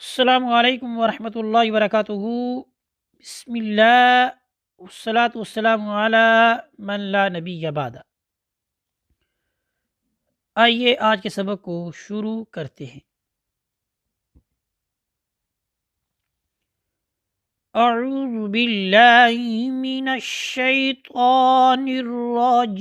السلام علیکم ورحمۃ اللہ وبرکاتہ۔ بسم اللہ والصلاة والسلام علی من لا نبی بعد۔ آئیے آج کے سبق کو شروع کرتے ہیں۔ اعوذ باللہ من الشیطان الرجیم،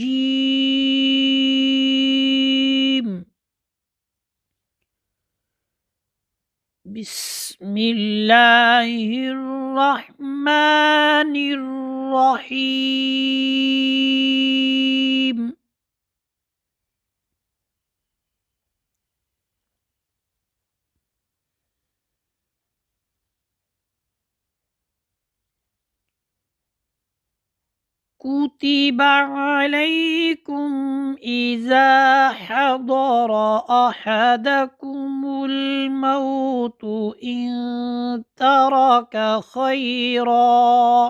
بسم اللہ الرحمن الرحیم۔ كتب عليكم إذا حضر أحدكم الموت إن ترك خيرا۔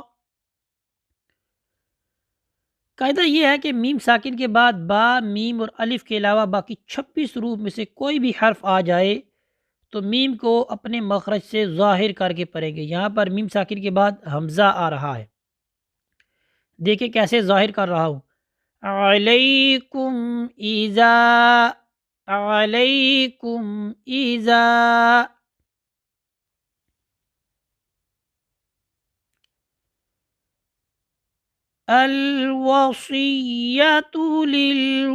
قاعدہ یہ ہے کہ میم ساکن کے بعد با، میم اور الف کے علاوہ باقی 26 حروف میں سے کوئی بھی حرف آ جائے تو میم کو اپنے مخرج سے ظاہر کر کے پڑھیں گے۔ یہاں پر میم ساکن کے بعد حمزہ آ رہا ہے، دیکھیں کیسے ظاہر کر رہا ہوں۔ علیکم ایزا، علیکم ایزا، الوصیۃ للوالدین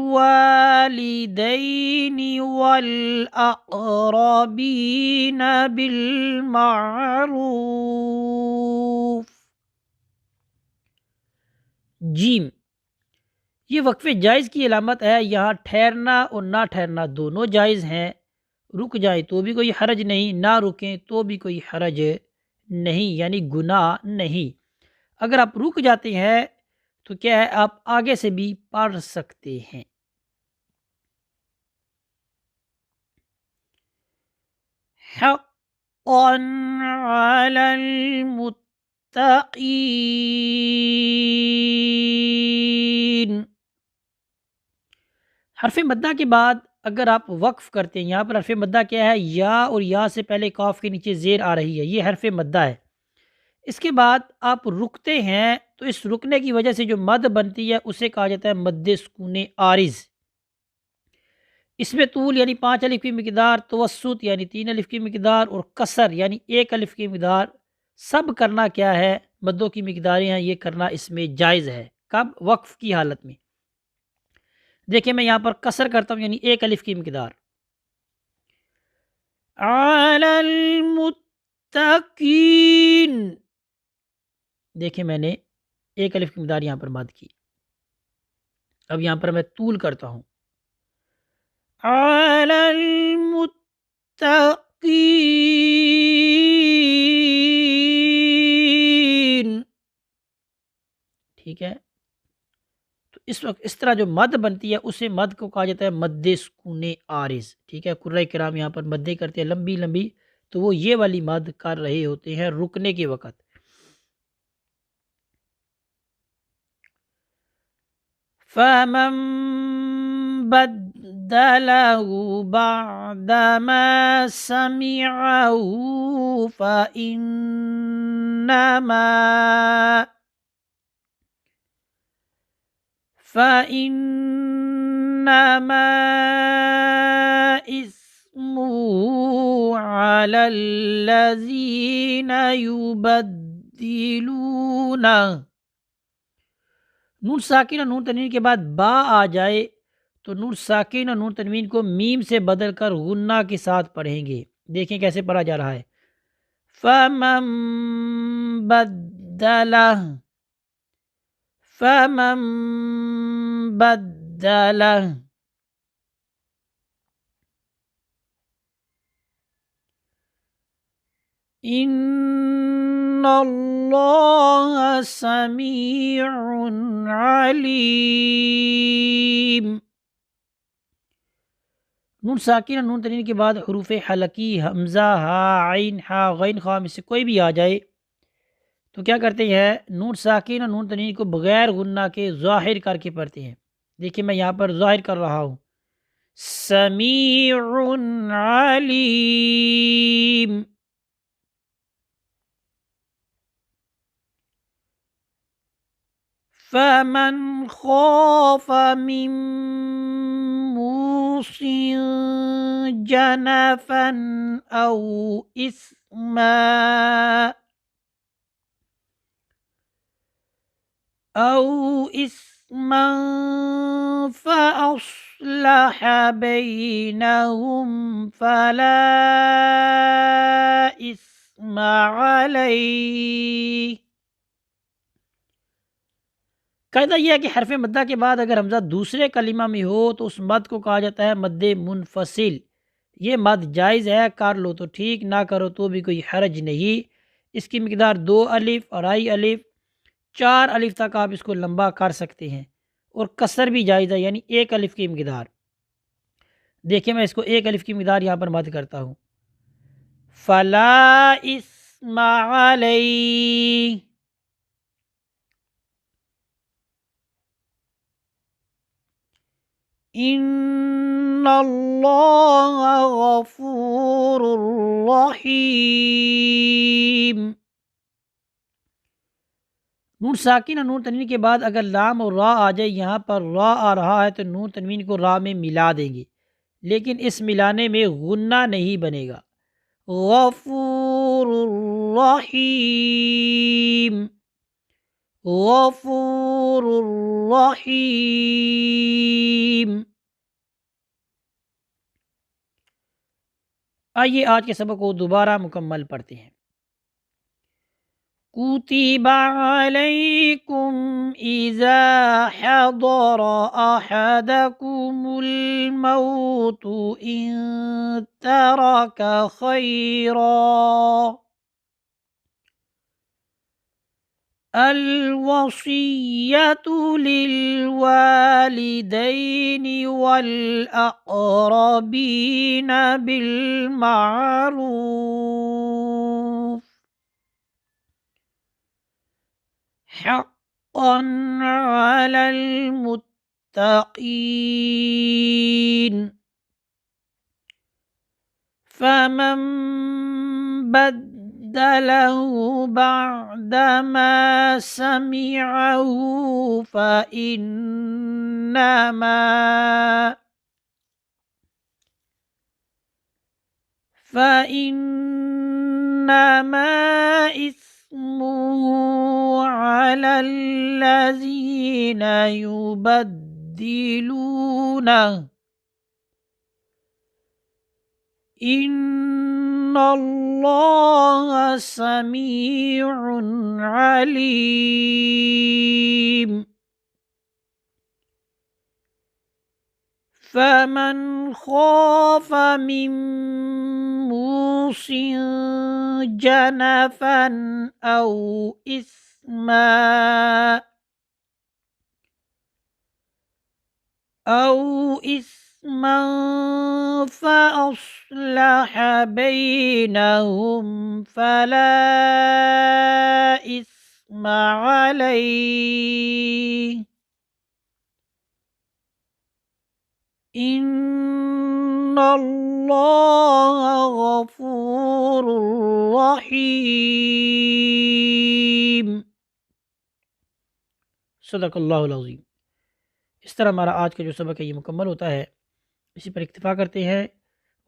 والاقربین بالمعروف۔ جیم، یہ وقفے جائز کی علامت ہے۔ یہاں ٹھہرنا اور نہ ٹھہرنا دونوں جائز ہیں۔ رک جائیں تو بھی کوئی حرج نہیں، نہ رکیں تو بھی کوئی حرج نہیں، یعنی گناہ نہیں۔ اگر آپ رک جاتے ہیں تو کیا ہے، آپ آگے سے بھی پڑھ سکتے ہیں۔ حقا علی المتقین۔ حرف مدہ کے بعد اگر آپ وقف کرتے ہیں، یہاں پر حرف مدہ کیا ہے، یا اور یا سے پہلے کاف کے نیچے زیر آ رہی ہے، یہ حرف مدہ ہے۔ اس کے بعد آپ رکتے ہیں تو اس رکنے کی وجہ سے جو مد بنتی ہے اسے کہا جاتا ہے مد سکون عارض۔ اس میں طول یعنی 5 الف کی مقدار، توسط یعنی 3 الف کی مقدار، اور کسر یعنی 1 الف کی مقدار، سب کرنا کیا ہے، مدوں کی مقداریں ہیں، یہ کرنا اس میں جائز ہے۔ کب؟ وقف کی حالت میں۔ دیکھیں میں یہاں پر کسر کرتا ہوں یعنی 1 الف کی مقدار۔ علی المتقین، دیکھیں میں نے 1 الف کی مقدار یہاں پر مد کی۔ اب یہاں پر میں طول کرتا ہوں، علی المتقین، ٹھیک ہے۔ تو اس وقت اس طرح جو مد بنتی ہے اسے مد کو کہا جاتا ہے مد سکون عارض، ٹھیک ہے۔ قرۂ کرام یہاں پر مدیں کرتے ہیں لمبی لمبی، تو وہ یہ والی مد کر رہے ہوتے ہیں رکنے کے وقت۔ فَمَن بَدَّلَهُ بَعْدَمَا سَمِعَهُ فَإِنَّمَا إِثْمُهُ عَلَى الَّذِينَ يُبَدِّلُونَهُ۔ نون ساکن اور نون تنوین کے بعد با آ جائے تو نون ساکن اور نون تنوین کو میم سے بدل کر غنہ کے ساتھ پڑھیں گے۔ دیکھیں کیسے پڑھا جا رہا ہے، فَمَن بَدَّلَهُ، فَمَن بَدَّلَهُ، ان اللہ سمیع علیم۔ نون ساکن اور نون تنوین کے بعد حروف حلقی حمزہ، ہا، عین، ہا، غین، خا میں سے کوئی بھی آ جائے تو کیا کرتے ہیں، نون ساکن اور نون تنوین کو بغیر غنہ کے ظاہر کر کے پڑھتے ہیں۔ دیکھیں میں یہاں پر ظاہر کر رہا ہوں، سمیع علیم۔ فمن خاف من موص جنفا أو إثما فأصلح بينهم فلا إثم عليه۔ قاعدہ یہ ہے کہ حرف مدہ کے بعد اگر حمزہ دوسرے کلمہ میں ہو تو اس مد کو کہا جاتا ہے مد منفصل۔ یہ مد جائز ہے، کر لو تو ٹھیک، نہ کرو تو بھی کوئی حرج نہیں۔ اس کی مقدار 2 الف اور آئی الف، 4 الف تک آپ اس کو لمبا کر سکتے ہیں، اور کسر بھی جائز ہے، یعنی 1 الف کی مقدار۔ دیکھیں میں اس کو 1 الف کی مقدار یہاں پر مد کرتا ہوں، فلا اسم علیہ۔ ان اللہ غفور رحیم۔ نون ساکن اور نون تنوین کے بعد اگر لام اور را آ جائے، یہاں پر را آ رہا ہے تو نون تنوین کو را میں ملا دیں گے، لیکن اس ملانے میں غنہ نہیں بنے گا۔ غفور رحیم، غفور رحیم۔ آئیے آج کے سبق کو دوبارہ مکمل پڑھتے ہیں۔ كتب عليكم إذا حضر أحدكم الموت إن ترك خيرا الوصية للوالدين والأقربين بالمعروف حقا على المتقين، فمن بدله بعدما سمعه فإنما إثمه على الذين يبدلونه، إن الله سميع عليم۔ فمن خاف من موص جنفا أو إثما فأصلح بينهم فلا إثم عليه، إن الله غفور رحيم۔ صدق اللہ العظیم۔ اس طرح ہمارا آج کا جو سبق ہے یہ مکمل ہوتا ہے، اسی پر اکتفا کرتے ہیں۔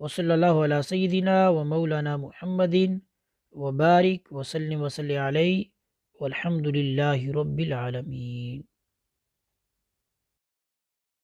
وصلی اللہ علیہ سیدنا و مولانا محمد وبارک وسلم علیہ والحمد للہ رب العالمین۔